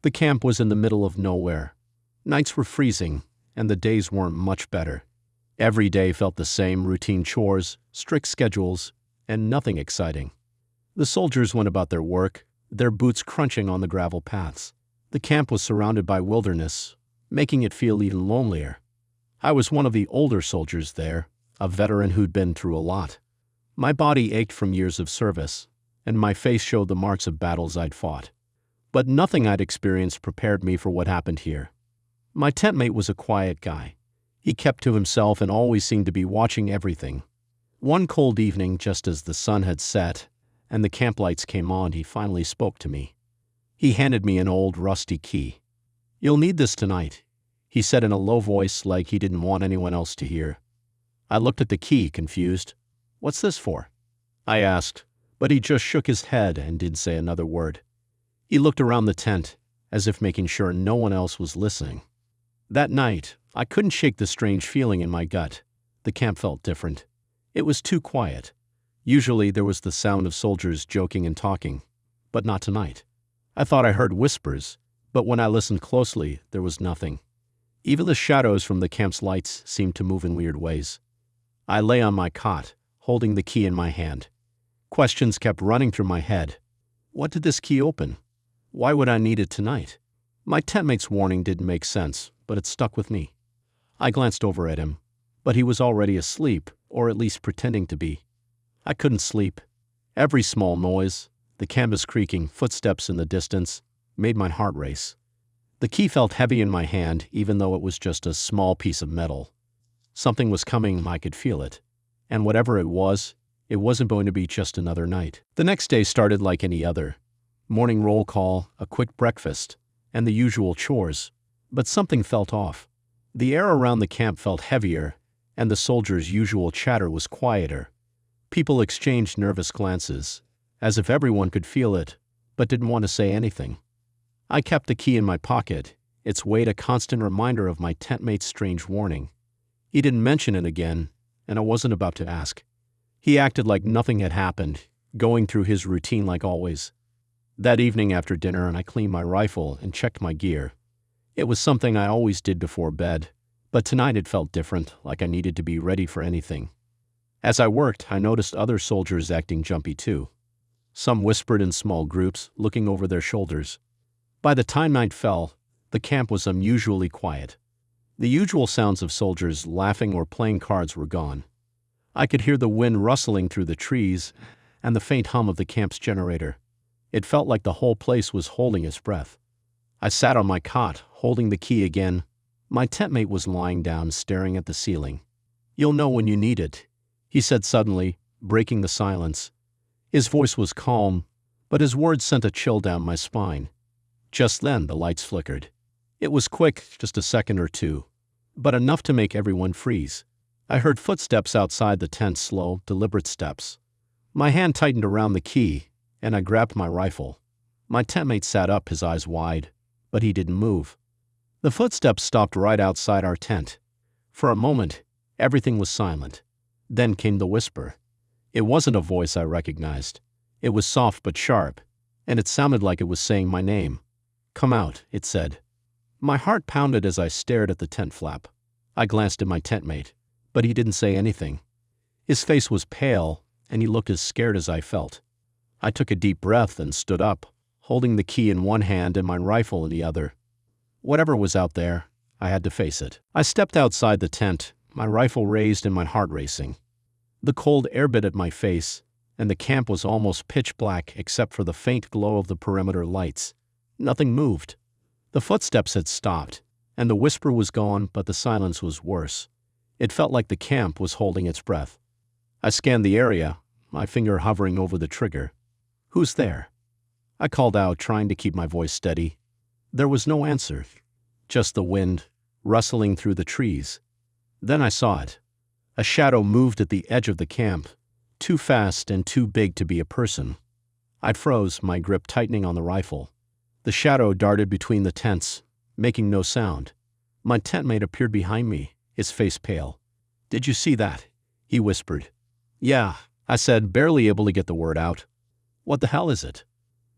The camp was in the middle of nowhere. Nights were freezing, and the days weren't much better. Every day felt the same: routine chores, strict schedules, and nothing exciting. The soldiers went about their work, their boots crunching on the gravel paths. The camp was surrounded by wilderness, making it feel even lonelier. I was one of the older soldiers there, a veteran who'd been through a lot. My body ached from years of service, and my face showed the marks of battles I'd fought. But nothing I'd experienced prepared me for what happened here. My tent mate was a quiet guy. He kept to himself and always seemed to be watching everything. One cold evening, just as the sun had set and the camp lights came on, he finally spoke to me. He handed me an old, rusty key. "You'll need this tonight," he said in a low voice, like he didn't want anyone else to hear. I looked at the key, confused. "What's this for?" I asked, but he just shook his head and didn't say another word. He looked around the tent, as if making sure no one else was listening. That night, I couldn't shake the strange feeling in my gut. The camp felt different. It was too quiet. Usually there was the sound of soldiers joking and talking, but not tonight. I thought I heard whispers, but when I listened closely, there was nothing. Even the shadows from the camp's lights seemed to move in weird ways. I lay on my cot, holding the key in my hand. Questions kept running through my head. What did this key open? Why would I need it tonight? My tentmate's warning didn't make sense, but it stuck with me. I glanced over at him, but he was already asleep, or at least pretending to be. I couldn't sleep. Every small noise, the canvas creaking, footsteps in the distance, made my heart race. The key felt heavy in my hand, even though it was just a small piece of metal. Something was coming, I could feel it. And whatever it wasn't going to be just another night. The next day started like any other. Morning roll call, a quick breakfast, and the usual chores. But something felt off. The air around the camp felt heavier, and the soldiers' usual chatter was quieter. People exchanged nervous glances, as if everyone could feel it, but didn't want to say anything. I kept the key in my pocket, its weight a constant reminder of my tentmate's strange warning. He didn't mention it again, and I wasn't about to ask. He acted like nothing had happened, going through his routine like always. That evening after dinner, I cleaned my rifle and checked my gear. It was something I always did before bed, but tonight it felt different, like I needed to be ready for anything. As I worked, I noticed other soldiers acting jumpy too. Some whispered in small groups, looking over their shoulders. By the time night fell, the camp was unusually quiet. The usual sounds of soldiers laughing or playing cards were gone. I could hear the wind rustling through the trees and the faint hum of the camp's generator. It felt like the whole place was holding its breath. I sat on my cot, holding the key again. My tentmate was lying down, staring at the ceiling. "You'll know when you need it," he said suddenly, breaking the silence. His voice was calm, but his words sent a chill down my spine. Just then, the lights flickered. It was quick, just a second or two, but enough to make everyone freeze. I heard footsteps outside the tent, slow, deliberate steps. My hand tightened around the key, and I grabbed my rifle. My tentmate sat up, his eyes wide, but he didn't move. The footsteps stopped right outside our tent. For a moment, everything was silent. Then came the whisper. It wasn't a voice I recognized. It was soft but sharp, and it sounded like it was saying my name. "Come out," it said. My heart pounded as I stared at the tent flap. I glanced at my tentmate, but he didn't say anything. His face was pale, and he looked as scared as I felt. I took a deep breath and stood up, holding the key in one hand and my rifle in the other. Whatever was out there, I had to face it. I stepped outside the tent, my rifle raised and my heart racing. The cold air bit at my face, and the camp was almost pitch black except for the faint glow of the perimeter lights. Nothing moved. The footsteps had stopped, and the whisper was gone, but the silence was worse. It felt like the camp was holding its breath. I scanned the area, my finger hovering over the trigger. "Who's there?" I called out, trying to keep my voice steady. There was no answer, just the wind, rustling through the trees. Then I saw it. A shadow moved at the edge of the camp, too fast and too big to be a person. I froze, my grip tightening on the rifle. The shadow darted between the tents, making no sound. My tentmate appeared behind me, his face pale. "Did you see that?" he whispered. "Yeah," I said, barely able to get the word out. "What the hell is it?"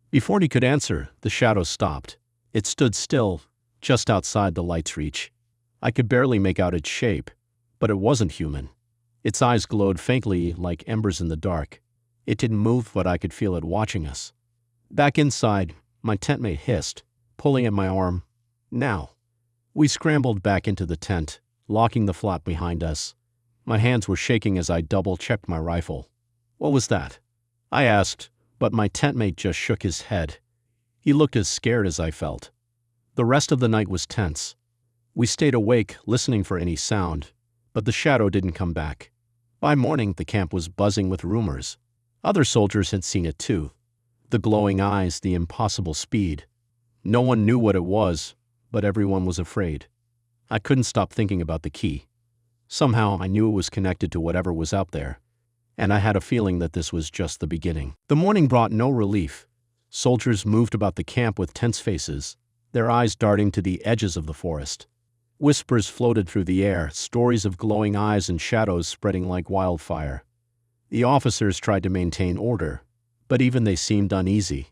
Before he could answer, the shadow stopped. It stood still, just outside the light's reach. I could barely make out its shape, but it wasn't human. Its eyes glowed faintly like embers in the dark. It didn't move, but I could feel it watching us. Back inside, my tentmate hissed, pulling at my arm. Now. We scrambled back into the tent, locking the flap behind us. My hands were shaking as I double-checked my rifle. What was that? I asked, but my tentmate just shook his head. He looked as scared as I felt. The rest of the night was tense. We stayed awake, listening for any sound, but the shadow didn't come back. By morning, the camp was buzzing with rumors. Other soldiers had seen it too. The glowing eyes, the impossible speed. No one knew what it was, but everyone was afraid. I couldn't stop thinking about the key. Somehow, I knew it was connected to whatever was out there, and I had a feeling that this was just the beginning. The morning brought no relief. Soldiers moved about the camp with tense faces, their eyes darting to the edges of the forest. Whispers floated through the air, stories of glowing eyes and shadows spreading like wildfire. The officers tried to maintain order, but even they seemed uneasy.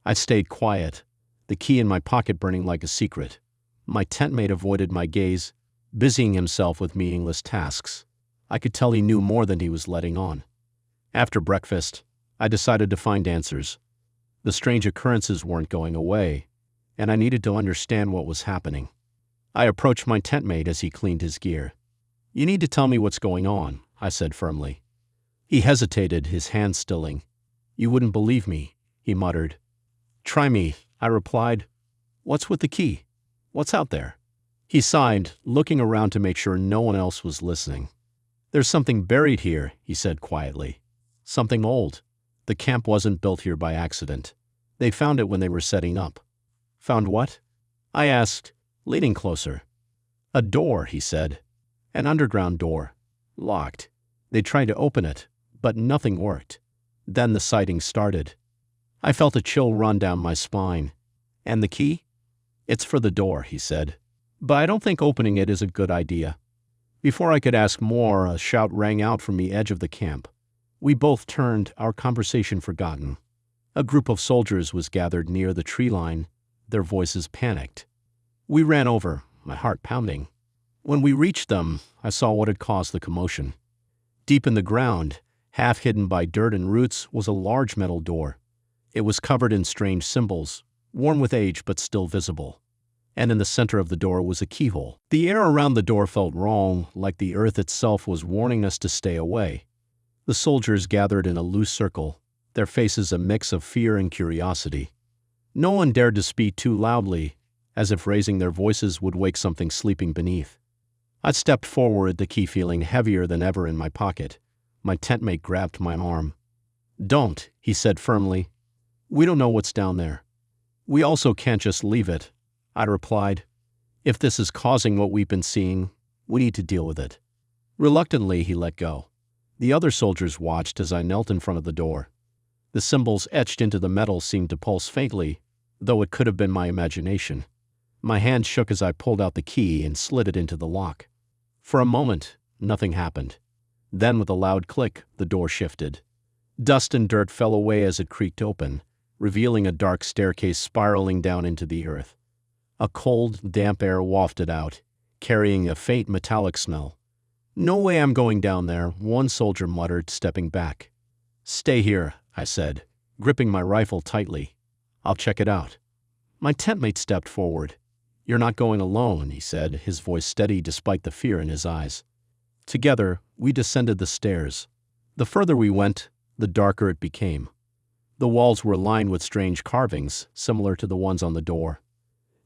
I stayed quiet, the key in my pocket burning like a secret. My tentmate avoided my gaze, busying himself with meaningless tasks. I could tell he knew more than he was letting on. After breakfast, I decided to find answers. The strange occurrences weren't going away, and I needed to understand what was happening. I approached my tentmate as he cleaned his gear. You need to tell me what's going on, I said firmly. He hesitated, his hands stilling. You wouldn't believe me, he muttered. Try me, I replied. What's with the key? What's out there? He sighed, looking around to make sure no one else was listening. There's something buried here, he said quietly. Something old. The camp wasn't built here by accident. They found it when they were setting up. Found what? I asked, leaning closer. A door, he said. An underground door. Locked. They tried to open it, but nothing worked. Then the sighting started. I felt a chill run down my spine. And the key? It's for the door, he said. But I don't think opening it is a good idea. Before I could ask more, a shout rang out from the edge of the camp. We both turned, our conversation forgotten. A group of soldiers was gathered near the tree line, their voices panicked. We ran over, my heart pounding. When we reached them, I saw what had caused the commotion. Deep in the ground, half hidden by dirt and roots, was a large metal door. It was covered in strange symbols, worn with age but still visible. And in the center of the door was a keyhole. The air around the door felt wrong, like the earth itself was warning us to stay away. The soldiers gathered in a loose circle, their faces a mix of fear and curiosity. No one dared to speak too loudly, as if raising their voices would wake something sleeping beneath. I stepped forward, the key feeling heavier than ever in my pocket. My tentmate grabbed my arm. Don't, he said firmly. We don't know what's down there. We also can't just leave it, I replied. If this is causing what we've been seeing, we need to deal with it. Reluctantly, he let go. The other soldiers watched as I knelt in front of the door. The symbols etched into the metal seemed to pulse faintly, though it could have been my imagination. My hand shook as I pulled out the key and slid it into the lock. For a moment, nothing happened. Then, with a loud click, the door shifted. Dust and dirt fell away as it creaked open, revealing a dark staircase spiraling down into the earth. A cold, damp air wafted out, carrying a faint metallic smell. No way I'm going down there, one soldier muttered, stepping back. Stay here, I said, gripping my rifle tightly. I'll check it out. My tentmate stepped forward. You're not going alone, he said, his voice steady despite the fear in his eyes. Together, we descended the stairs. The further we went, the darker it became. The walls were lined with strange carvings, similar to the ones on the door.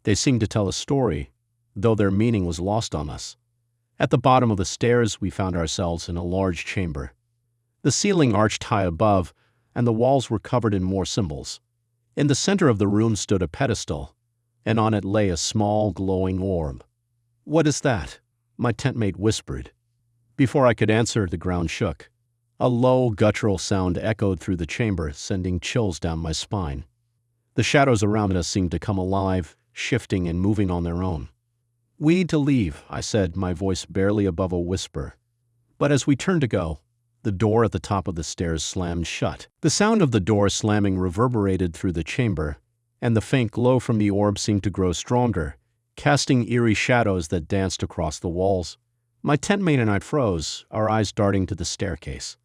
They seemed to tell a story, though their meaning was lost on us. At the bottom of the stairs, we found ourselves in a large chamber. The ceiling arched high above, and the walls were covered in more symbols. In the center of the room stood a pedestal, and on it lay a small, glowing orb. What is that? My tentmate whispered. Before I could answer, the ground shook. A low, guttural sound echoed through the chamber, sending chills down my spine. The shadows around us seemed to come alive, shifting and moving on their own. We need to leave, I said, my voice barely above a whisper. But as we turned to go, the door at the top of the stairs slammed shut. The sound of the door slamming reverberated through the chamber, and the faint glow from the orb seemed to grow stronger, casting eerie shadows that danced across the walls. My tentmate and I froze, our eyes darting to the staircase.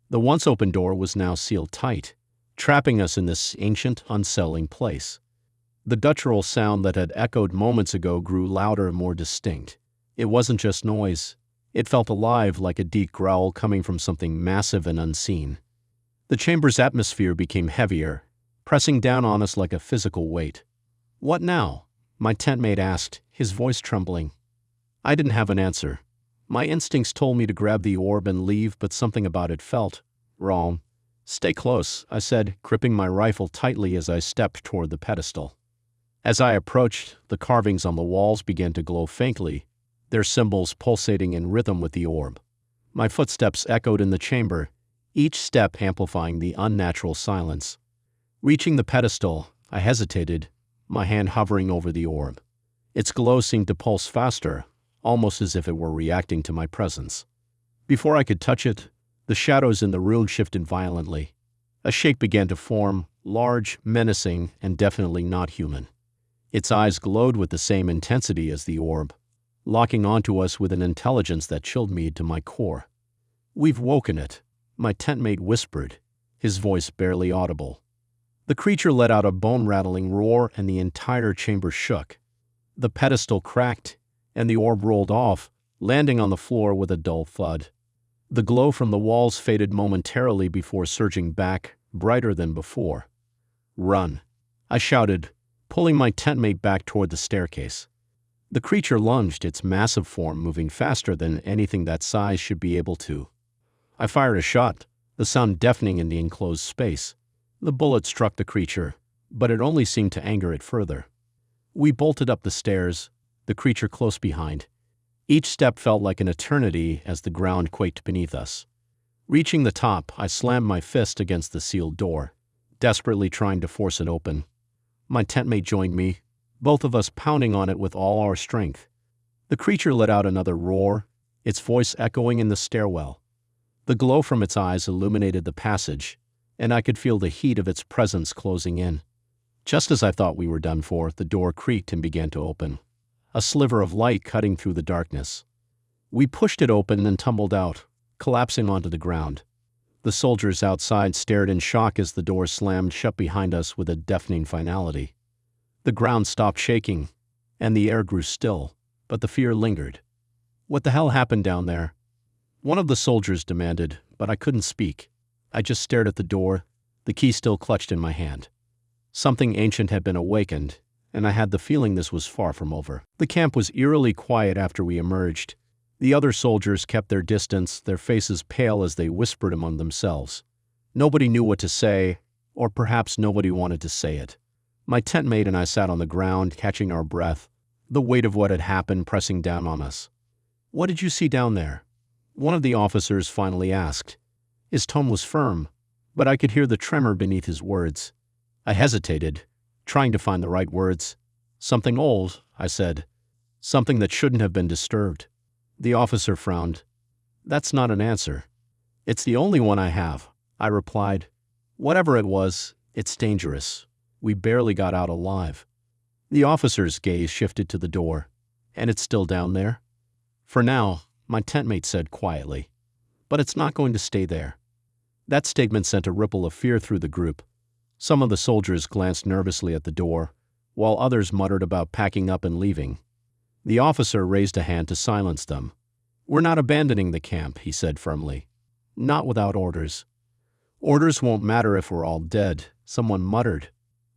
The once open door was now sealed tight, trapping us in this ancient, unsettling place. The guttural sound that had echoed moments ago grew louder and more distinct. It wasn't just noise. It felt alive, like a deep growl coming from something massive and unseen. The chamber's atmosphere became heavier, pressing down on us like a physical weight. "What now?" my tentmate asked, his voice trembling. I didn't have an answer. My instincts told me to grab the orb and leave, but something about it felt wrong. "Stay close," I said, gripping my rifle tightly as I stepped toward the pedestal. As I approached, the carvings on the walls began to glow faintly, their symbols pulsating in rhythm with the orb. My footsteps echoed in the chamber, each step amplifying the unnatural silence. Reaching the pedestal, I hesitated, my hand hovering over the orb. Its glow seemed to pulse faster, almost as if it were reacting to my presence. Before I could touch it, the shadows in the room shifted violently. A shape began to form, large, menacing, and definitely not human. Its eyes glowed with the same intensity as the orb, locking onto us with an intelligence that chilled me to my core. "We've woken it," my tentmate whispered, his voice barely audible. The creature let out a bone-rattling roar and the entire chamber shook. The pedestal cracked, and the orb rolled off, landing on the floor with a dull thud. The glow from the walls faded momentarily before surging back, brighter than before. "Run," I shouted, pulling my tentmate back toward the staircase. The creature lunged, its massive form moving faster than anything that size should be able to. I fired a shot, the sound deafening in the enclosed space. The bullet struck the creature, but it only seemed to anger it further. We bolted up the stairs, the creature close behind. Each step felt like an eternity as the ground quaked beneath us. Reaching the top, I slammed my fist against the sealed door, desperately trying to force it open. My tentmate joined me, both of us pounding on it with all our strength. The creature let out another roar, its voice echoing in the stairwell. The glow from its eyes illuminated the passage, and I could feel the heat of its presence closing in. Just as I thought we were done for, the door creaked and began to open, a sliver of light cutting through the darkness. We pushed it open and tumbled out, collapsing onto the ground. The soldiers outside stared in shock as the door slammed shut behind us with a deafening finality. The ground stopped shaking, and the air grew still, but the fear lingered. "What the hell happened down there?" one of the soldiers demanded, but I couldn't speak. I just stared at the door, the key still clutched in my hand. Something ancient had been awakened, and I had the feeling this was far from over. The camp was eerily quiet after we emerged. The other soldiers kept their distance, their faces pale as they whispered among themselves. Nobody knew what to say, or perhaps nobody wanted to say it. My tentmate and I sat on the ground, catching our breath, the weight of what had happened pressing down on us. "What did you see down there?" one of the officers finally asked. His tone was firm, but I could hear the tremor beneath his words. I hesitated, trying to find the right words. "Something old," I said. "Something that shouldn't have been disturbed." The officer frowned. "That's not an answer." "It's the only one I have," I replied. "Whatever it was, it's dangerous. We barely got out alive." The officer's gaze shifted to the door. "And it's still down there?" "For now," my tentmate said quietly. "But it's not going to stay there." That statement sent a ripple of fear through the group. Some of the soldiers glanced nervously at the door, while others muttered about packing up and leaving. The officer raised a hand to silence them. "We're not abandoning the camp," he said firmly. "Not without orders." "Orders won't matter if we're all dead," someone muttered.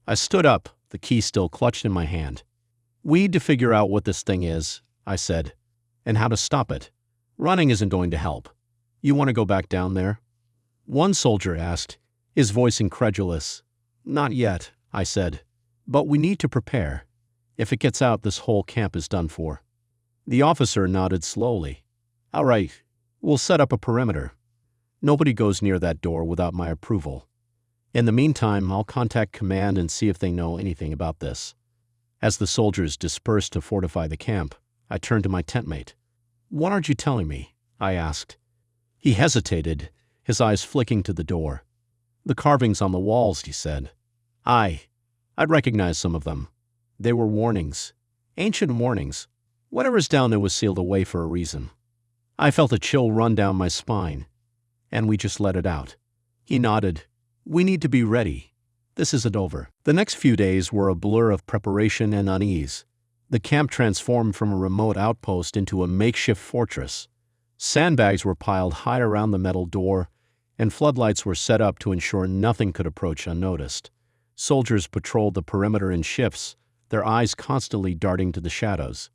I stood up, the key still clutched in my hand. "We need to figure out what this thing is," I said, "and how to stop it. Running isn't going to help. You want to go back down there?" One soldier asked, his voice incredulous. "Not yet," I said, "but we need to prepare. If it gets out, this whole camp is done for." The officer nodded slowly. "All right, we'll set up a perimeter. Nobody goes near that door without my approval. In the meantime, I'll contact command and see if they know anything about this." As the soldiers dispersed to fortify the camp, I turned to my tentmate. "What aren't you telling me?" I asked. He hesitated, his eyes flicking to the door. "The carvings on the walls," he said. I I'd recognize some of them. They were warnings. Ancient warnings. Whatever's down there was sealed away for a reason. I felt a chill run down my spine. And we just let it out. He nodded. We need to be ready. This isn't over. The next few days were a blur of preparation and unease. The camp transformed from a remote outpost into a makeshift fortress. Sandbags were piled high around the metal door, and floodlights were set up to ensure nothing could approach unnoticed. Soldiers patrolled the perimeter in shifts, their eyes constantly darting to the shadows.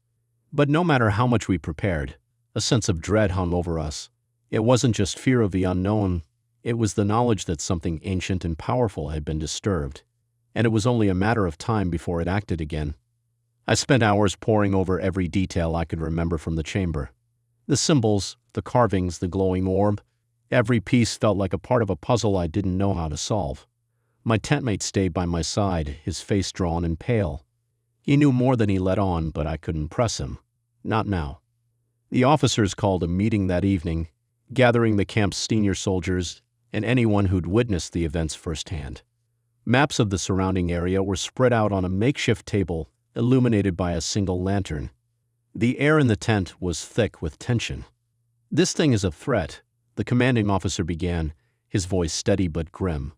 But no matter how much we prepared, a sense of dread hung over us. It wasn't just fear of the unknown, it was the knowledge that something ancient and powerful had been disturbed, and it was only a matter of time before it acted again. I spent hours poring over every detail I could remember from the chamber. The symbols, the carvings, the glowing orb, every piece felt like a part of a puzzle I didn't know how to solve. My tentmate stayed by my side, his face drawn and pale. He knew more than he let on, but I couldn't press him. Not now. The officers called a meeting that evening, gathering the camp's senior soldiers and anyone who'd witnessed the events firsthand. Maps of the surrounding area were spread out on a makeshift table, illuminated by a single lantern. The air in the tent was thick with tension. This thing is a threat, the commanding officer began, his voice steady but grim.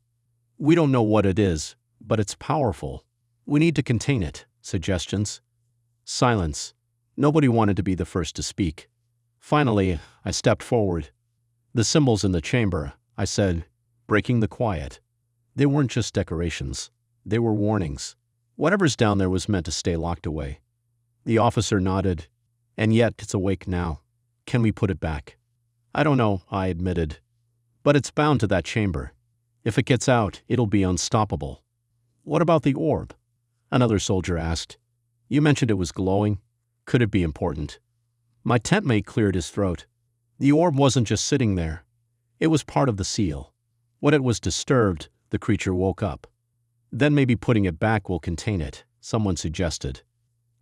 We don't know what it is, but it's powerful. We need to contain it. Suggestions? Silence. Nobody wanted to be the first to speak. Finally, I stepped forward. The symbols in the chamber, I said, breaking the quiet. They weren't just decorations. They were warnings. Whatever's down there was meant to stay locked away. The officer nodded. And yet, it's awake now. Can we put it back? I don't know, I admitted. But it's bound to that chamber. If it gets out, it'll be unstoppable. What about the orb? Another soldier asked. You mentioned it was glowing. Could it be important? My tentmate cleared his throat. The orb wasn't just sitting there. It was part of the seal. When it was disturbed, the creature woke up. Then maybe putting it back will contain it, someone suggested.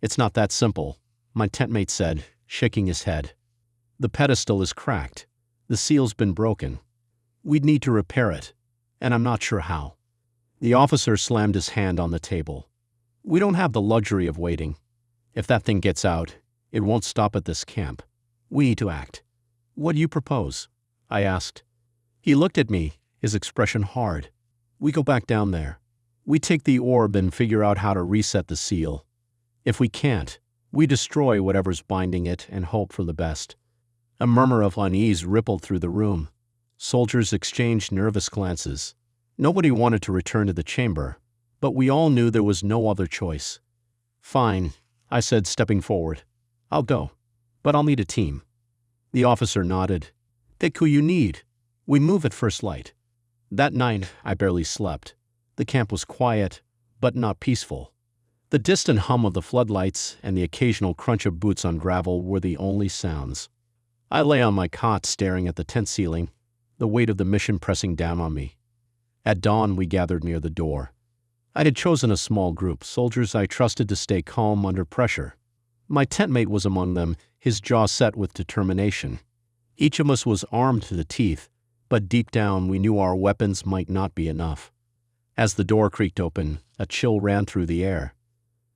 It's not that simple, my tentmate said, shaking his head. The pedestal is cracked. The seal's been broken. We'd need to repair it, and I'm not sure how. The officer slammed his hand on the table. We don't have the luxury of waiting. If that thing gets out, it won't stop at this camp. We need to act. What do you propose? I asked. He looked at me, his expression hard. We go back down there. We take the orb and figure out how to reset the seal. If we can't, we destroy whatever's binding it and hope for the best. A murmur of unease rippled through the room. Soldiers exchanged nervous glances. Nobody wanted to return to the chamber, but we all knew there was no other choice. Fine, I said, stepping forward. I'll go, but I'll need a team. The officer nodded. Take who you need. We move at first light. That night, I barely slept. The camp was quiet, but not peaceful. The distant hum of the floodlights and the occasional crunch of boots on gravel were the only sounds. I lay on my cot staring at the tent ceiling, the weight of the mission pressing down on me. At dawn, we gathered near the door. I had chosen a small group, soldiers I trusted to stay calm under pressure. My tentmate was among them, his jaw set with determination. Each of us was armed to the teeth, but deep down we knew our weapons might not be enough. As the door creaked open, a chill ran through the air.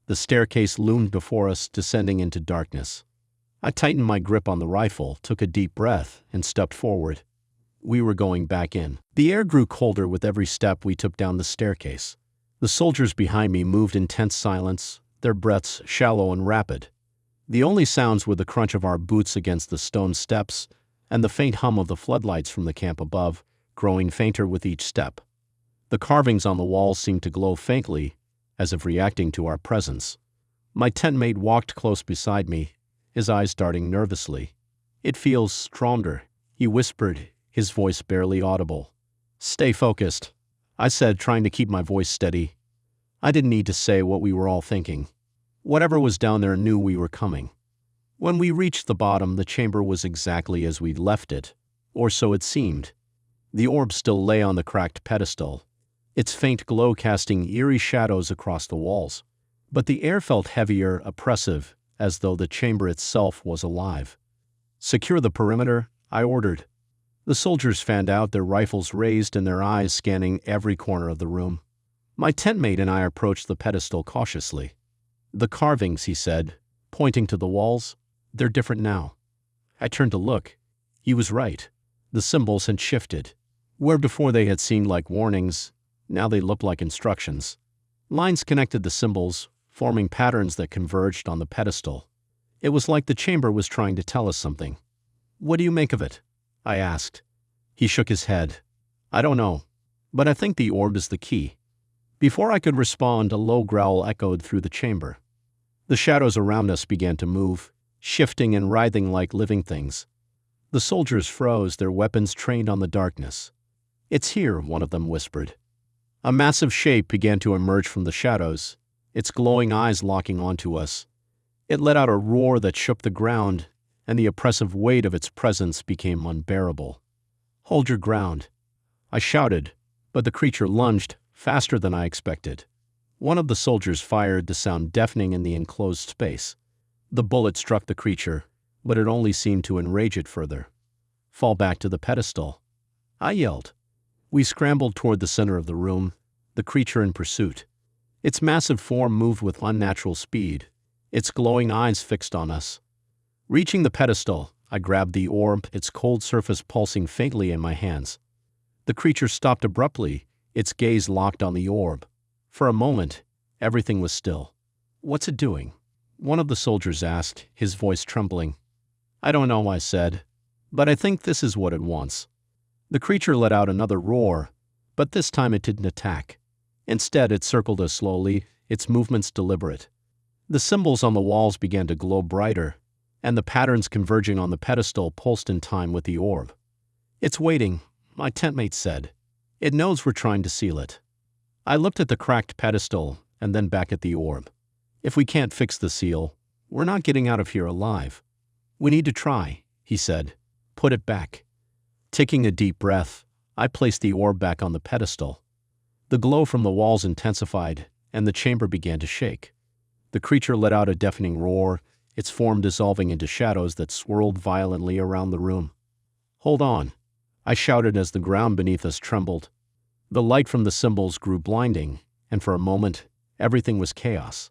The staircase loomed before us, descending into darkness. I tightened my grip on the rifle, took a deep breath, and stepped forward. We were going back in. The air grew colder with every step we took down the staircase. The soldiers behind me moved in tense silence, their breaths shallow and rapid. The only sounds were the crunch of our boots against the stone steps and the faint hum of the floodlights from the camp above, growing fainter with each step. The carvings on the walls seemed to glow faintly, as if reacting to our presence. My tentmate walked close beside me, his eyes darting nervously. It feels stronger, he whispered, his voice barely audible. Stay focused, I said, trying to keep my voice steady. I didn't need to say what we were all thinking. Whatever was down there knew we were coming. When we reached the bottom, the chamber was exactly as we'd left it, or so it seemed. The orb still lay on the cracked pedestal, its faint glow casting eerie shadows across the walls. But the air felt heavier, oppressive, as though the chamber itself was alive. Secure the perimeter, I ordered. The soldiers fanned out, their rifles raised and their eyes scanning every corner of the room. My tent mate and I approached the pedestal cautiously. The carvings, he said, pointing to the walls, they're different now. I turned to look. He was right. The symbols had shifted. Where before they had seemed like warnings, now they looked like instructions. Lines connected the symbols, forming patterns that converged on the pedestal. It was like the chamber was trying to tell us something. "What do you make of it?" I asked. He shook his head. "I don't know, but I think the orb is the key." Before I could respond, a low growl echoed through the chamber. The shadows around us began to move, shifting and writhing like living things. The soldiers froze, their weapons trained on the darkness. "It's here," one of them whispered. A massive shape began to emerge from the shadows, its glowing eyes locking onto us. It let out a roar that shook the ground, and the oppressive weight of its presence became unbearable. "Hold your ground," I shouted, but the creature lunged, faster than I expected. One of the soldiers fired, the sound deafening in the enclosed space. The bullet struck the creature, but it only seemed to enrage it further. "Fall back to the pedestal," I yelled. We scrambled toward the center of the room, the creature in pursuit. Its massive form moved with unnatural speed, its glowing eyes fixed on us. Reaching the pedestal, I grabbed the orb, its cold surface pulsing faintly in my hands. The creature stopped abruptly, its gaze locked on the orb. For a moment, everything was still. "What's it doing?" one of the soldiers asked, his voice trembling. "I don't know," I said, "but I think this is what it wants." The creature let out another roar, but this time it didn't attack. Instead, it circled us slowly, its movements deliberate. The symbols on the walls began to glow brighter, and the patterns converging on the pedestal pulsed in time with the orb. "It's waiting," my tentmate said. "It knows we're trying to seal it." I looked at the cracked pedestal and then back at the orb. "If we can't fix the seal, we're not getting out of here alive." "We need to try," he said. "Put it back." Taking a deep breath, I placed the orb back on the pedestal. The glow from the walls intensified, and the chamber began to shake. The creature let out a deafening roar, its form dissolving into shadows that swirled violently around the room. "Hold on," I shouted as the ground beneath us trembled. The light from the symbols grew blinding, and for a moment, everything was chaos.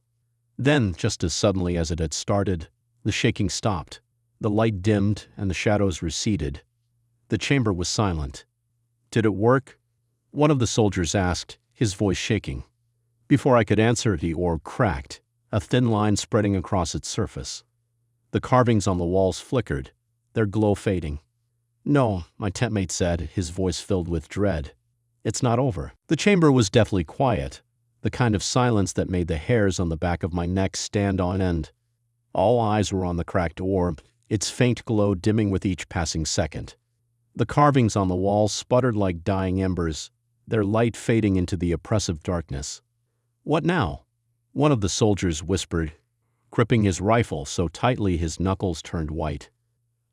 Then, just as suddenly as it had started, the shaking stopped. The light dimmed, and the shadows receded. The chamber was silent. "Did it work?" one of the soldiers asked, his voice shaking. Before I could answer, the orb cracked, a thin line spreading across its surface. The carvings on the walls flickered, their glow fading. "No," my tentmate said, his voice filled with dread. "It's not over." The chamber was deathly quiet, the kind of silence that made the hairs on the back of my neck stand on end. All eyes were on the cracked orb, its faint glow dimming with each passing second. The carvings on the walls sputtered like dying embers, their light fading into the oppressive darkness. "What now?" one of the soldiers whispered, gripping his rifle so tightly his knuckles turned white.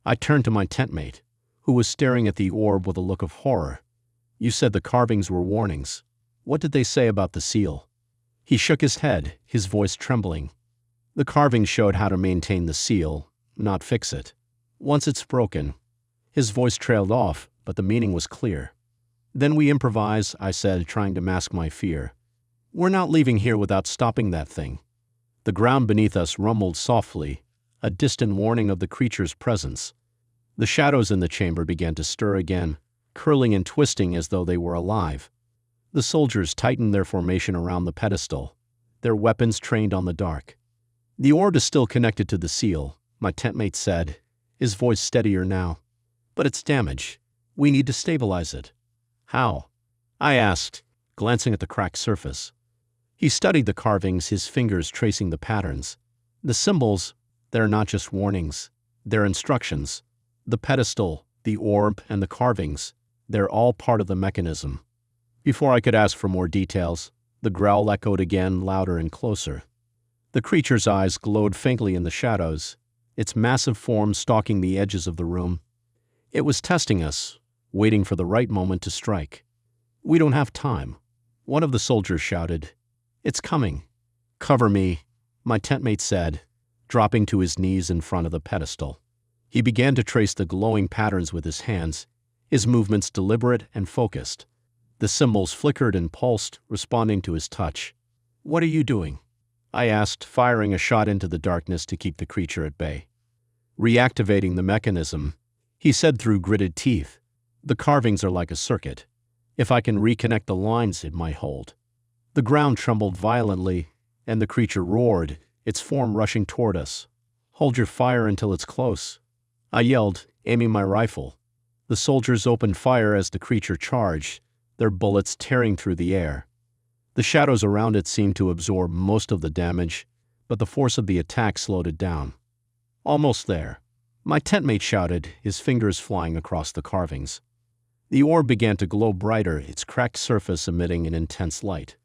I turned to my tentmate, who was staring at the orb with a look of horror. "You said the carvings were warnings. What did they say about the seal?" He shook his head, his voice trembling. "The carvings showed how to maintain the seal, not fix it. Once it's broken." His voice trailed off, but the meaning was clear. "Then we improvise," I said, trying to mask my fear. "We're not leaving here without stopping that thing." The ground beneath us rumbled softly, a distant warning of the creature's presence. The shadows in the chamber began to stir again, curling and twisting as though they were alive. The soldiers tightened their formation around the pedestal, their weapons trained on the dark. "The orb is still connected to the seal," my tentmate said, his voice steadier now. "But it's damaged. We need to stabilize it." "How?" I asked, glancing at the cracked surface. He studied the carvings, his fingers tracing the patterns. "The symbols, they're not just warnings. They're instructions. The pedestal, the orb, and the carvings, they're all part of the mechanism." Before I could ask for more details, the growl echoed again, louder and closer. The creature's eyes glowed faintly in the shadows, its massive form stalking the edges of the room. It was testing us, waiting for the right moment to strike. "We don't have time," one of the soldiers shouted. "It's coming." "Cover me," my tentmate said, dropping to his knees in front of the pedestal. He began to trace the glowing patterns with his hands, his movements deliberate and focused. The symbols flickered and pulsed, responding to his touch. "What are you doing?" I asked, firing a shot into the darkness to keep the creature at bay. "Reactivating the mechanism," he said through gritted teeth. "The carvings are like a circuit. If I can reconnect the lines, it might hold." The ground trembled violently, and the creature roared, its form rushing toward us. "Hold your fire until it's close," I yelled, aiming my rifle. The soldiers opened fire as the creature charged, their bullets tearing through the air. The shadows around it seemed to absorb most of the damage, but the force of the attack slowed it down. "Almost there," my tentmate shouted, his fingers flying across the carvings. The orb began to glow brighter, its cracked surface emitting an intense light.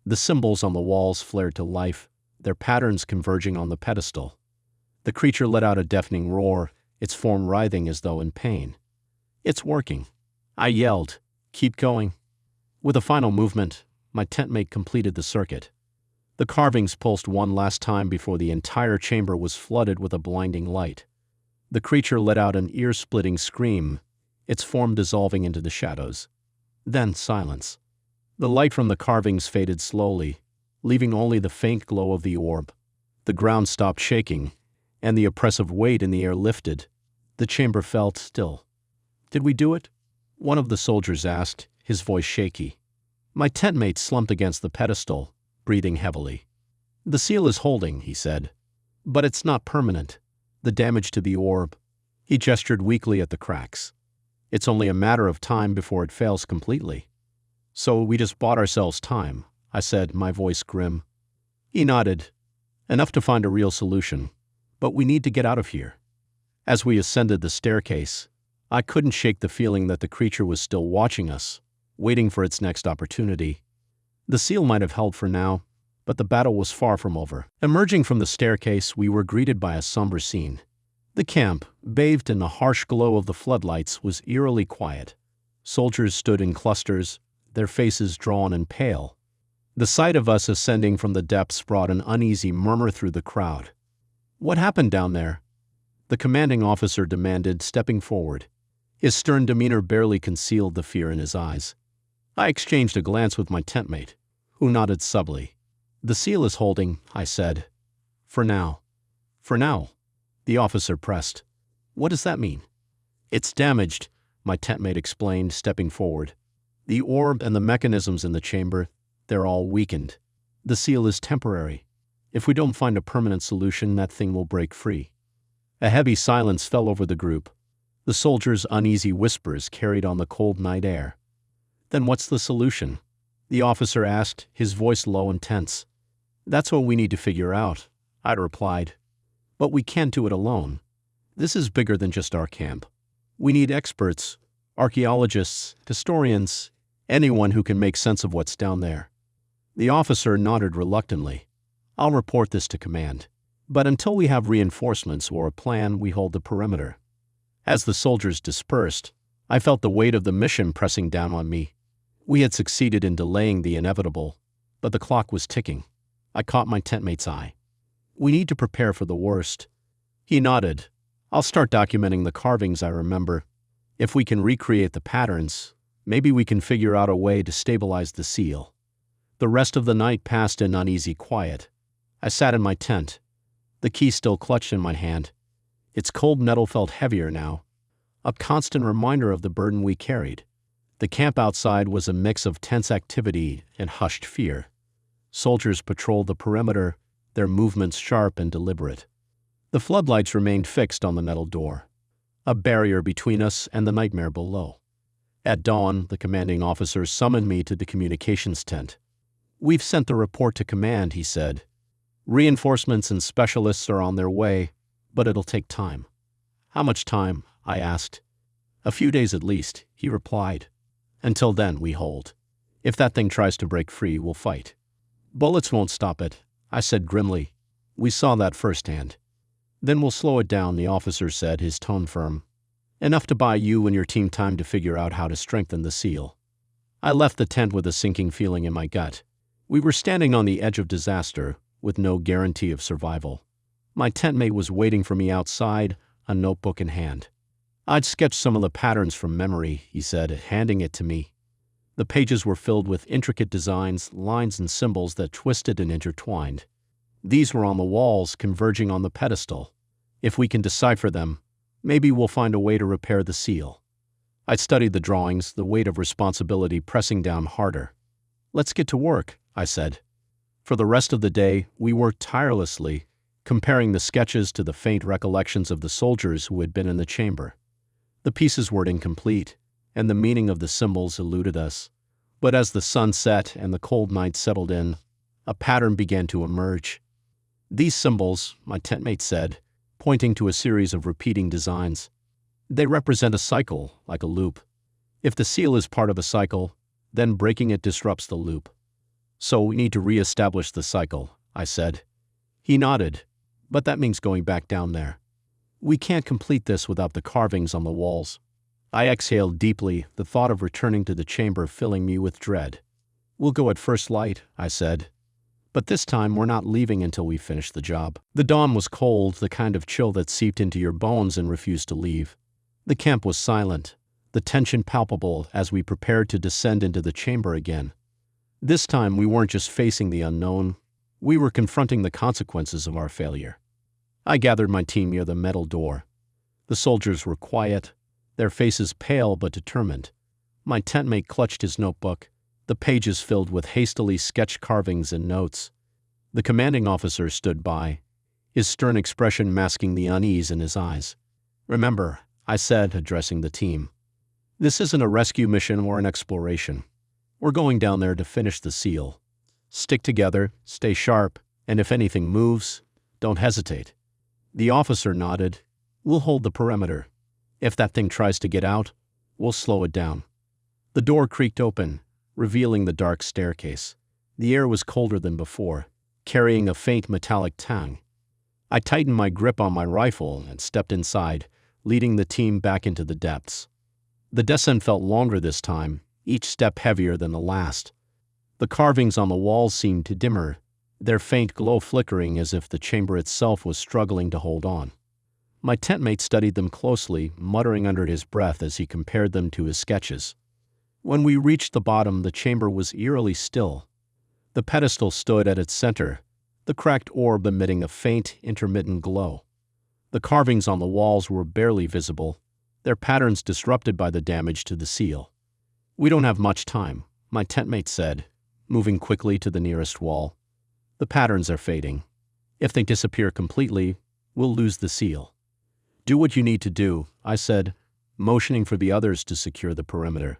The symbols on the walls flared to life, their patterns converging on the pedestal. The creature let out a deafening roar, its form writhing as though in pain. "It's working," I yelled. "Keep going." With a final movement, my tentmate completed the circuit. The carvings pulsed one last time before the entire chamber was flooded with a blinding light. The creature let out an ear-splitting scream, its form dissolving into the shadows. Then silence. The light from the carvings faded slowly, leaving only the faint glow of the orb. The ground stopped shaking, and the oppressive weight in the air lifted. The chamber felt still. "Did we do it?" one of the soldiers asked, his voice shaky. My tentmate slumped against the pedestal, breathing heavily. "The seal is holding," he said. "But it's not permanent. The damage to the orb," he gestured weakly at the cracks. "It's only a matter of time before it fails completely." "So we just bought ourselves time," I said, my voice grim. He nodded. "Enough to find a real solution. But we need to get out of here." As we ascended the staircase, I couldn't shake the feeling that the creature was still watching us, waiting for its next opportunity. The seal might have held for now, but the battle was far from over. Emerging from the staircase, we were greeted by a somber scene. The camp, bathed in the harsh glow of the floodlights, was eerily quiet. Soldiers stood in clusters, their faces drawn and pale. The sight of us ascending from the depths brought an uneasy murmur through the crowd. "What happened down there?" the commanding officer demanded, stepping forward. His stern demeanor barely concealed the fear in his eyes. I exchanged a glance with my tentmate, who nodded subtly. "The seal is holding," I said. "For now." "For now," the officer pressed. "What does that mean?" "It's damaged," my tentmate explained, stepping forward. "The orb and the mechanisms in the chamber, they're all weakened. The seal is temporary. If we don't find a permanent solution, that thing will break free." A heavy silence fell over the group. The soldiers' uneasy whispers carried on the cold night air. "Then what's the solution?" the officer asked, his voice low and tense. "That's what we need to figure out," I replied. "But we can't do it alone. This is bigger than just our camp. We need experts, archaeologists, historians, anyone who can make sense of what's down there." The officer nodded reluctantly. "I'll report this to command. But until we have reinforcements or a plan, we hold the perimeter." As the soldiers dispersed, I felt the weight of the mission pressing down on me. We had succeeded in delaying the inevitable, but the clock was ticking. I caught my tentmate's eye. "We need to prepare for the worst." He nodded. "I'll start documenting the carvings I remember. If we can recreate the patterns, maybe we can figure out a way to stabilize the seal." The rest of the night passed in uneasy quiet. I sat in my tent, the key still clutched in my hand. Its cold metal felt heavier now, a constant reminder of the burden we carried. The camp outside was a mix of tense activity and hushed fear. Soldiers patrolled the perimeter, their movements sharp and deliberate. The floodlights remained fixed on the metal door, a barrier between us and the nightmare below. At dawn, the commanding officer summoned me to the communications tent. "We've sent the report to command," he said. "Reinforcements and specialists are on their way, but it'll take time." "How much time?" I asked. "A few days at least," he replied. "Until then, we hold. If that thing tries to break free, we'll fight." "Bullets won't stop it," I said grimly. "We saw that firsthand." "Then we'll slow it down," the officer said, his tone firm. "Enough to buy you and your team time to figure out how to strengthen the seal." I left the tent with a sinking feeling in my gut. We were standing on the edge of disaster, with no guarantee of survival. My tentmate was waiting for me outside, a notebook in hand. "I'd sketched some of the patterns from memory," he said, handing it to me. The pages were filled with intricate designs, lines, and symbols that twisted and intertwined. These were on the walls, converging on the pedestal. If we can decipher them, maybe we'll find a way to repair the seal. I studied the drawings, the weight of responsibility pressing down harder. Let's get to work, I said. For the rest of the day, we worked tirelessly, comparing the sketches to the faint recollections of the soldiers who had been in the chamber. The pieces were incomplete, and the meaning of the symbols eluded us. But as the sun set and the cold night settled in, a pattern began to emerge. These symbols, my tentmate said, pointing to a series of repeating designs. They represent a cycle, like a loop. If the seal is part of a cycle, then breaking it disrupts the loop. So we need to re-establish the cycle, I said. He nodded, but that means going back down there. We can't complete this without the carvings on the walls. I exhaled deeply, the thought of returning to the chamber filling me with dread. We'll go at first light, I said. But this time we're not leaving until we finish the job. The dawn was cold, the kind of chill that seeped into your bones and refused to leave. The camp was silent, the tension palpable as we prepared to descend into the chamber again. This time we weren't just facing the unknown, we were confronting the consequences of our failure. I gathered my team near the metal door. The soldiers were quiet, their faces pale but determined. My tentmate clutched his notebook, the pages filled with hastily sketched carvings and notes. The commanding officer stood by, his stern expression masking the unease in his eyes. Remember, I said, addressing the team, this isn't a rescue mission or an exploration. We're going down there to finish the seal. Stick together, stay sharp, and if anything moves, don't hesitate. The officer nodded. We'll hold the perimeter. If that thing tries to get out, we'll slow it down. The door creaked open, revealing the dark staircase. The air was colder than before, carrying a faint metallic tang. I tightened my grip on my rifle and stepped inside, leading the team back into the depths. The descent felt longer this time, each step heavier than the last. The carvings on the walls seemed dimmer, their faint glow flickering as if the chamber itself was struggling to hold on. My tentmate studied them closely, muttering under his breath as he compared them to his sketches. When we reached the bottom, the chamber was eerily still. The pedestal stood at its center, the cracked orb emitting a faint, intermittent glow. The carvings on the walls were barely visible, their patterns disrupted by the damage to the seal. We don't have much time, my tentmate said, moving quickly to the nearest wall. The patterns are fading. If they disappear completely, we'll lose the seal. Do what you need to do, I said, motioning for the others to secure the perimeter.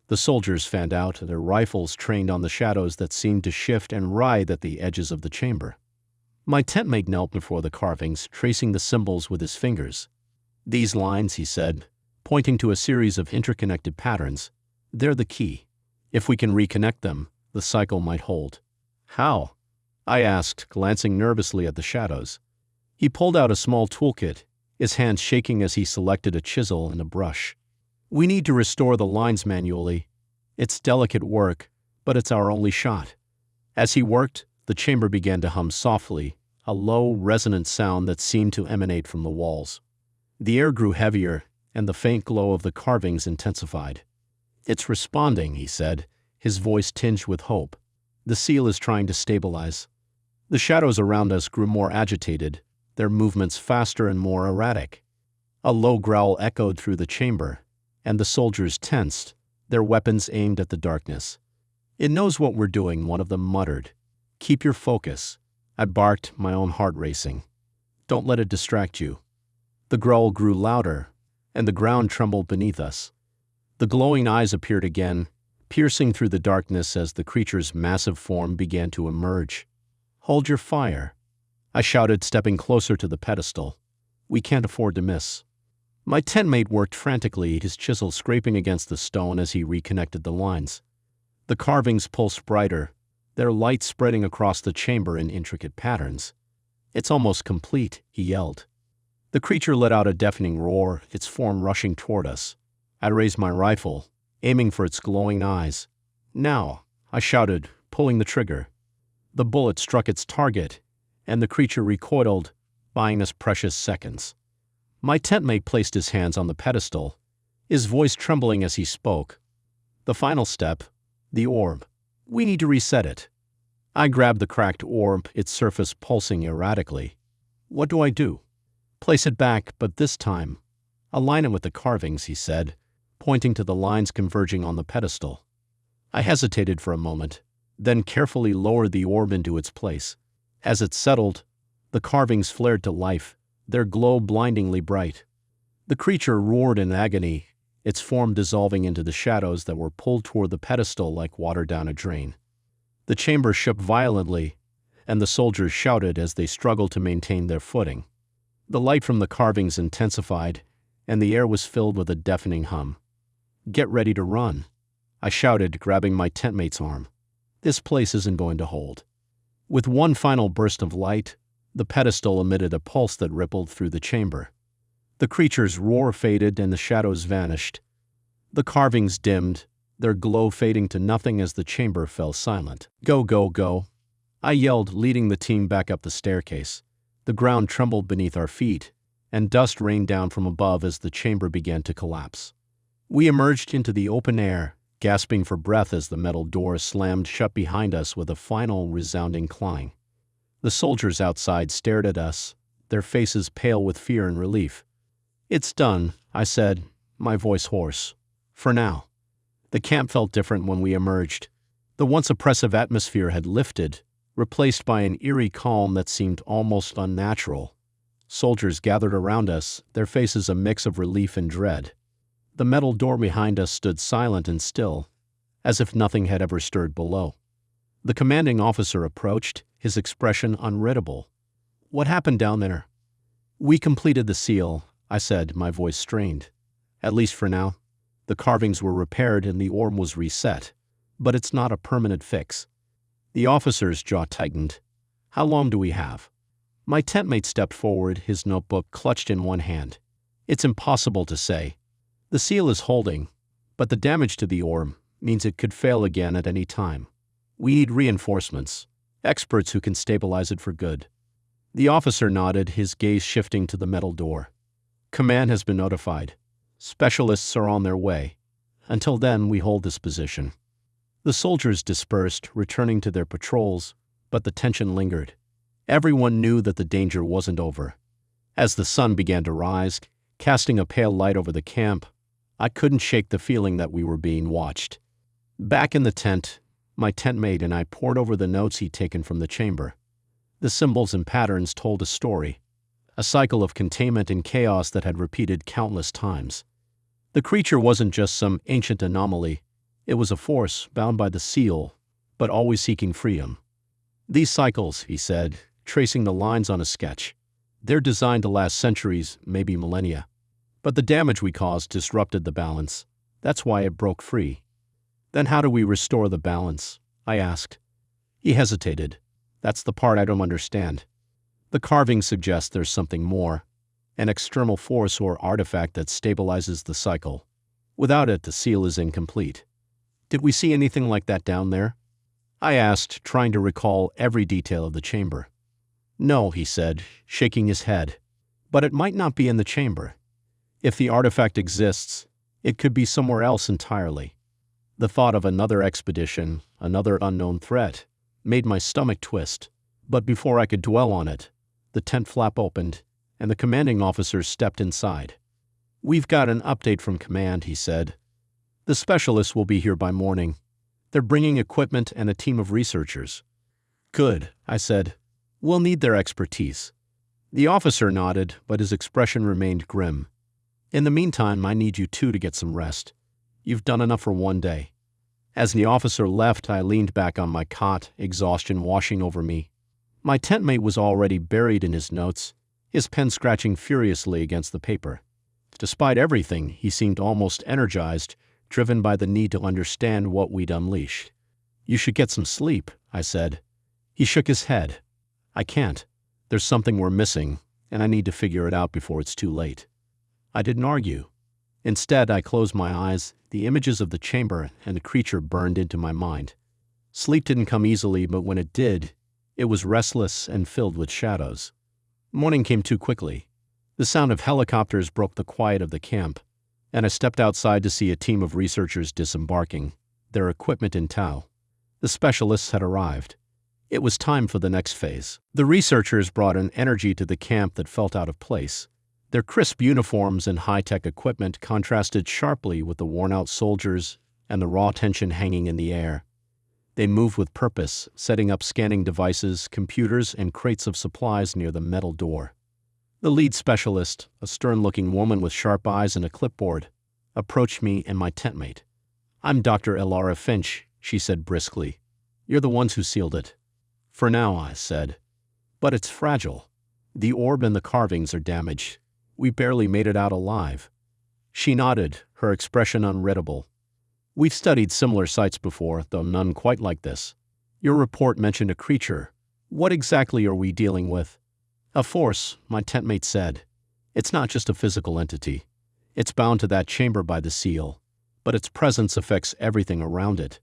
The soldiers fanned out, their rifles trained on the shadows that seemed to shift and writhe at the edges of the chamber. My tentmate knelt before the carvings, tracing the symbols with his fingers. These lines, he said, pointing to a series of interconnected patterns, they're the key. If we can reconnect them, the cycle might hold. How? I asked, glancing nervously at the shadows. He pulled out a small toolkit, his hands shaking as he selected a chisel and a brush. We need to restore the lines manually. It's delicate work, but it's our only shot. As he worked, the chamber began to hum softly, a low, resonant sound that seemed to emanate from the walls. The air grew heavier, and the faint glow of the carvings intensified. It's responding, he said, his voice tinged with hope. The seal is trying to stabilize. The shadows around us grew more agitated, their movements faster and more erratic. A low growl echoed through the chamber, and the soldiers tensed, their weapons aimed at the darkness. It knows what we're doing, one of them muttered. Keep your focus. I barked, my own heart racing. Don't let it distract you. The growl grew louder, and the ground trembled beneath us. The glowing eyes appeared again, piercing through the darkness as the creature's massive form began to emerge. Hold your fire, I shouted, stepping closer to the pedestal. We can't afford to miss. My tentmate worked frantically, his chisel scraping against the stone as he reconnected the lines. The carvings pulsed brighter, their light spreading across the chamber in intricate patterns. It's almost complete, he yelled. The creature let out a deafening roar, its form rushing toward us. I raised my rifle, aiming for its glowing eyes. Now, I shouted, pulling the trigger. The bullet struck its target, and the creature recoiled, buying us precious seconds. My tentmate placed his hands on the pedestal, his voice trembling as he spoke. The final step, the orb. We need to reset it. I grabbed the cracked orb, its surface pulsing erratically. What do I do? Place it back, but this time, align it with the carvings, he said, pointing to the lines converging on the pedestal. I hesitated for a moment, then carefully lowered the orb into its place. As it settled, the carvings flared to life, their glow blindingly bright. The creature roared in agony, its form dissolving into the shadows that were pulled toward the pedestal like water down a drain. The chamber shook violently, and the soldiers shouted as they struggled to maintain their footing. The light from the carvings intensified, and the air was filled with a deafening hum. "Get ready to run," I shouted, grabbing my tentmate's arm. "This place isn't going to hold." With one final burst of light, the pedestal emitted a pulse that rippled through the chamber. The creature's roar faded and the shadows vanished. The carvings dimmed, their glow fading to nothing as the chamber fell silent. "Go, go, go," I yelled, leading the team back up the staircase. The ground trembled beneath our feet, and dust rained down from above as the chamber began to collapse. We emerged into the open air, gasping for breath as the metal door slammed shut behind us with a final resounding clang. The soldiers outside stared at us, their faces pale with fear and relief. "It's done," I said, my voice hoarse. "For now." The camp felt different when we emerged. The once oppressive atmosphere had lifted, replaced by an eerie calm that seemed almost unnatural. Soldiers gathered around us, their faces a mix of relief and dread. The metal door behind us stood silent and still, as if nothing had ever stirred below. The commanding officer approached, his expression unreadable. "What happened down there?" "We completed the seal," I said, my voice strained. "At least for now. The carvings were repaired and the orb was reset, but it's not a permanent fix." The officer's jaw tightened. "How long do we have?" My tentmate stepped forward, his notebook clutched in one hand. "It's impossible to say. The seal is holding, but the damage to the orb means it could fail again at any time. We need reinforcements, experts who can stabilize it for good." The officer nodded, his gaze shifting to the metal door. "Command has been notified. Specialists are on their way. Until then, we hold this position." The soldiers dispersed, returning to their patrols, but the tension lingered. Everyone knew that the danger wasn't over. As the sun began to rise, casting a pale light over the camp, I couldn't shake the feeling that we were being watched. Back in the tent, my tentmate and I pored over the notes he'd taken from the chamber. The symbols and patterns told a story, a cycle of containment and chaos that had repeated countless times. The creature wasn't just some ancient anomaly. It was a force bound by the seal, but always seeking freedom. "These cycles," he said, tracing the lines on a sketch, "they're designed to last centuries, maybe millennia. But the damage we caused disrupted the balance. That's why it broke free." "Then how do we restore the balance?" I asked. He hesitated. "That's the part I don't understand. The carving suggests there's something more, an external force or artifact that stabilizes the cycle. Without it, the seal is incomplete." "Did we see anything like that down there?" I asked, trying to recall every detail of the chamber. "No," he said, shaking his head. "But it might not be in the chamber. If the artifact exists, it could be somewhere else entirely." The thought of another expedition, another unknown threat, made my stomach twist. But before I could dwell on it, the tent flap opened, and the commanding officer stepped inside. "We've got an update from command," he said. "The specialists will be here by morning. They're bringing equipment and a team of researchers." "Good," I said. "We'll need their expertise." The officer nodded, but his expression remained grim. "In the meantime, I need you two to get some rest. You've done enough for one day." As the officer left, I leaned back on my cot, exhaustion washing over me. My tentmate was already buried in his notes, his pen scratching furiously against the paper. Despite everything, he seemed almost energized, driven by the need to understand what we'd unleashed. "You should get some sleep," I said. He shook his head. "I can't. There's something we're missing, and I need to figure it out before it's too late." I didn't argue. Instead, I closed my eyes, the images of the chamber and the creature burned into my mind. Sleep didn't come easily, but when it did, it was restless and filled with shadows. Morning came too quickly. The sound of helicopters broke the quiet of the camp, and I stepped outside to see a team of researchers disembarking, their equipment in tow. The specialists had arrived. It was time for the next phase. The researchers brought an energy to the camp that felt out of place. Their crisp uniforms and high-tech equipment contrasted sharply with the worn-out soldiers and the raw tension hanging in the air. They moved with purpose, setting up scanning devices, computers, and crates of supplies near the metal door. The lead specialist, a stern-looking woman with sharp eyes and a clipboard, approached me and my tentmate. "I'm Dr. Elara Finch," she said briskly. "You're the ones who sealed it." "For now," I said. "But it's fragile. The orb and the carvings are damaged. We barely made it out alive." She nodded, her expression unreadable. "We've studied similar sites before, though none quite like this. Your report mentioned a creature. What exactly are we dealing with?" "A force," my tentmate said. "It's not just a physical entity. It's bound to that chamber by the seal, but its presence affects everything around it.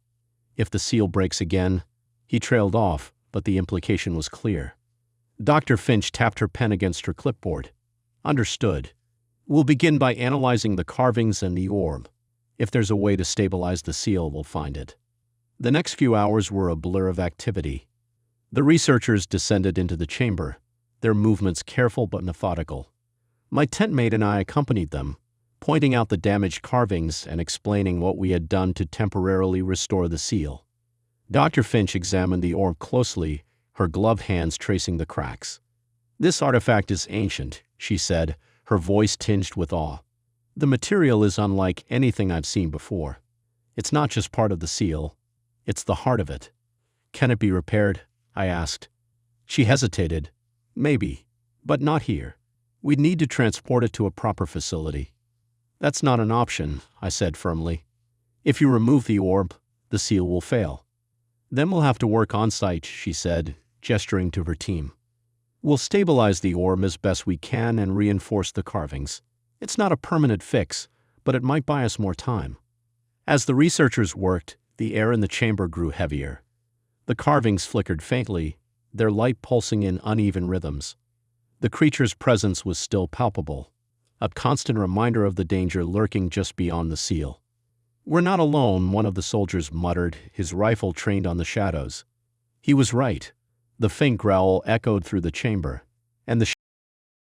If the seal breaks again—" He trailed off, but the implication was clear. Dr. Finch tapped her pen against her clipboard. "Understood. We'll begin by analyzing the carvings and the orb. If there's a way to stabilize the seal, we'll find it." The next few hours were a blur of activity. The researchers descended into the chamber, their movements careful but methodical. My tentmate and I accompanied them, pointing out the damaged carvings and explaining what we had done to temporarily restore the seal. Dr. Finch examined the orb closely, her gloved hands tracing the cracks. "This artifact is ancient," she said, her voice tinged with awe. "The material is unlike anything I've seen before. It's not just part of the seal, it's the heart of it." "Can it be repaired?" I asked. She hesitated. "Maybe, but not here. We'd need to transport it to a proper facility." "That's not an option," I said firmly. "If you remove the orb, the seal will fail." "Then we'll have to work on-site," she said, gesturing to her team. "We'll stabilize the orb as best we can and reinforce the carvings. It's not a permanent fix, but it might buy us more time." As the researchers worked, the air in the chamber grew heavier. The carvings flickered faintly, their light pulsing in uneven rhythms. The creature's presence was still palpable, a constant reminder of the danger lurking just beyond the seal. "We're not alone," one of the soldiers muttered, his rifle trained on the shadows. He was right. The faint growl echoed through the chamber, and the